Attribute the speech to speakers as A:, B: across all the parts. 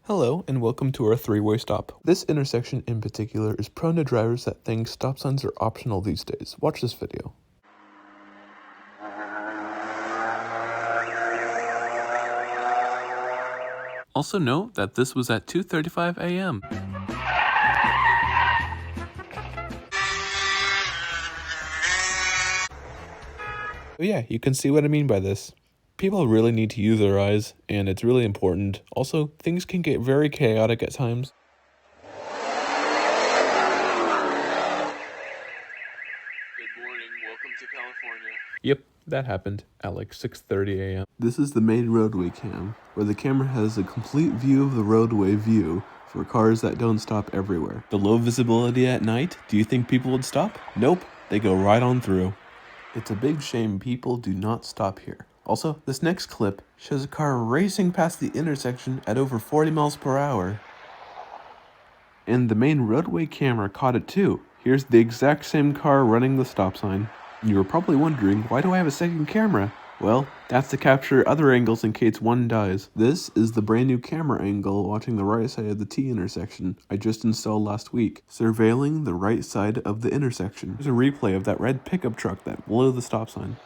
A: Hello, and welcome to our three-way stop. This intersection in particular is prone to drivers that think stop signs are optional these days. Watch this video. Also note that this was at 2:35 a.m. But yeah, you can see what I mean by this. People really need to use their eyes, and it's really important. Also, things can get very chaotic at times.
B: Good morning, welcome to California.
A: Yep, that happened at like 6:30 a.m. This is the main roadway cam, where the camera has a complete view of the roadway view for cars that don't stop everywhere. The low visibility at night, do you think people would stop? Nope, they go right on through. It's a big shame people do not stop here. Also, this next clip shows a car racing past the intersection at over 40 miles per hour. And the main roadway camera caught it too. Here's the exact same car running the stop sign. You were probably wondering, why do I have a second camera? Well, that's to capture other angles in case one dies. This is the brand new camera angle watching the right side of the T intersection I just installed last week, surveilling the right side of the intersection. Here's a replay of that red pickup truck that blew the stop sign.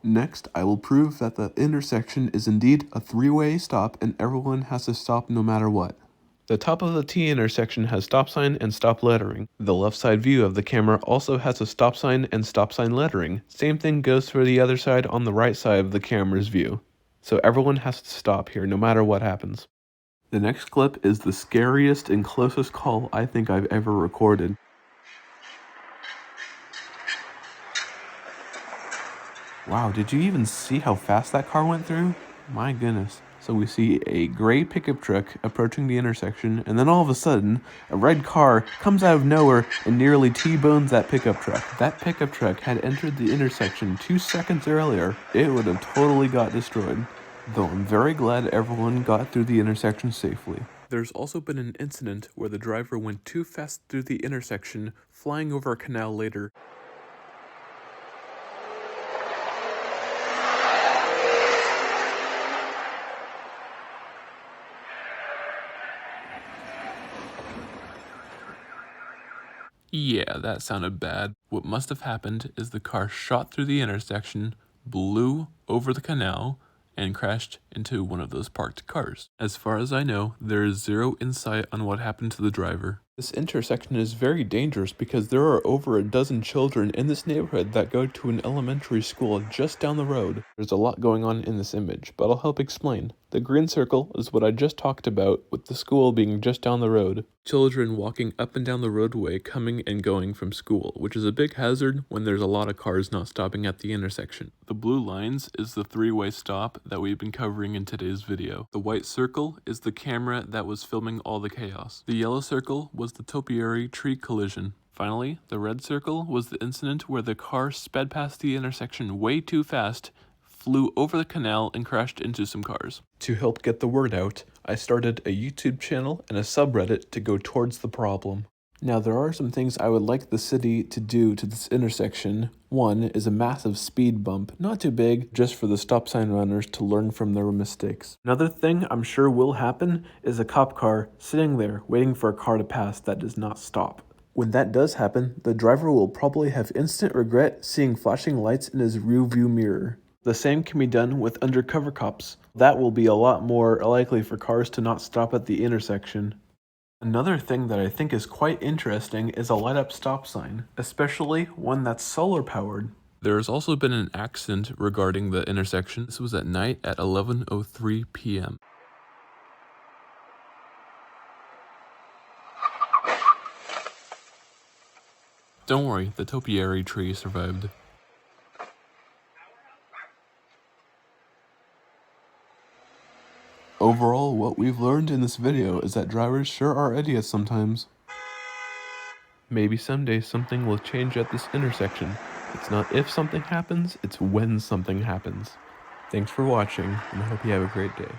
A: Next, I will prove that the intersection is indeed a three-way stop and everyone has to stop no matter what. The top of the T intersection has stop sign and stop lettering. The left side view of the camera also has a stop sign and stop sign lettering. Same thing goes for the other side on the right side of the camera's view. So everyone has to stop here no matter what happens. The next clip is the scariest and closest call I think I've ever recorded. Wow, did you even see how fast that car went through? My goodness. So we see a gray pickup truck approaching the intersection, and then all of a sudden, a red car comes out of nowhere and nearly T-bones that pickup truck. If that pickup truck had entered the intersection 2 seconds earlier, it would have totally got destroyed. Though I'm very glad everyone got through the intersection safely. There's also been an incident where the driver went too fast through the intersection, flying over a canal later. Yeah, that sounded bad. What must have happened is the car shot through the intersection, blew over the canal, and crashed into one of those parked cars. As far as I know, there is zero insight on what happened to the driver. This intersection is very dangerous because there are over a dozen children in this neighborhood that go to an elementary school just down the road. There's a lot going on in this image, but I'll help explain. The green circle is what I just talked about, with the school being just down the road. Children walking up and down the roadway coming and going from school, which is a big hazard when there's a lot of cars not stopping at the intersection. The blue lines is the three-way stop that we've been covering in today's video. The white circle is the camera that was filming all the chaos. The yellow circle was the topiary tree collision. Finally, the red circle was the incident where the car sped past the intersection way too fast, flew over the canal, and crashed into some cars. To help get the word out, I started a YouTube channel and a subreddit to go towards the problem. Now, there are some things I would like the city to do to this intersection. One is a massive speed bump, not too big, just for the stop sign runners to learn from their mistakes. Another thing I'm sure will happen is a cop car sitting there waiting for a car to pass that does not stop. When that does happen, the driver will probably have instant regret seeing flashing lights in his rearview mirror. The same can be done with undercover cops. That will be a lot more likely for cars to not stop at the intersection. Another thing that I think is quite interesting is a light-up stop sign, especially one that's solar-powered. There has also been an accident regarding the intersection. This was at night at 11:03 p.m. Don't worry, the topiary tree survived. Overall, what we've learned in this video is that drivers sure are idiots sometimes. Maybe someday something will change at this intersection. It's not if something happens, it's when something happens. Thanks for watching, and I hope you have a great day.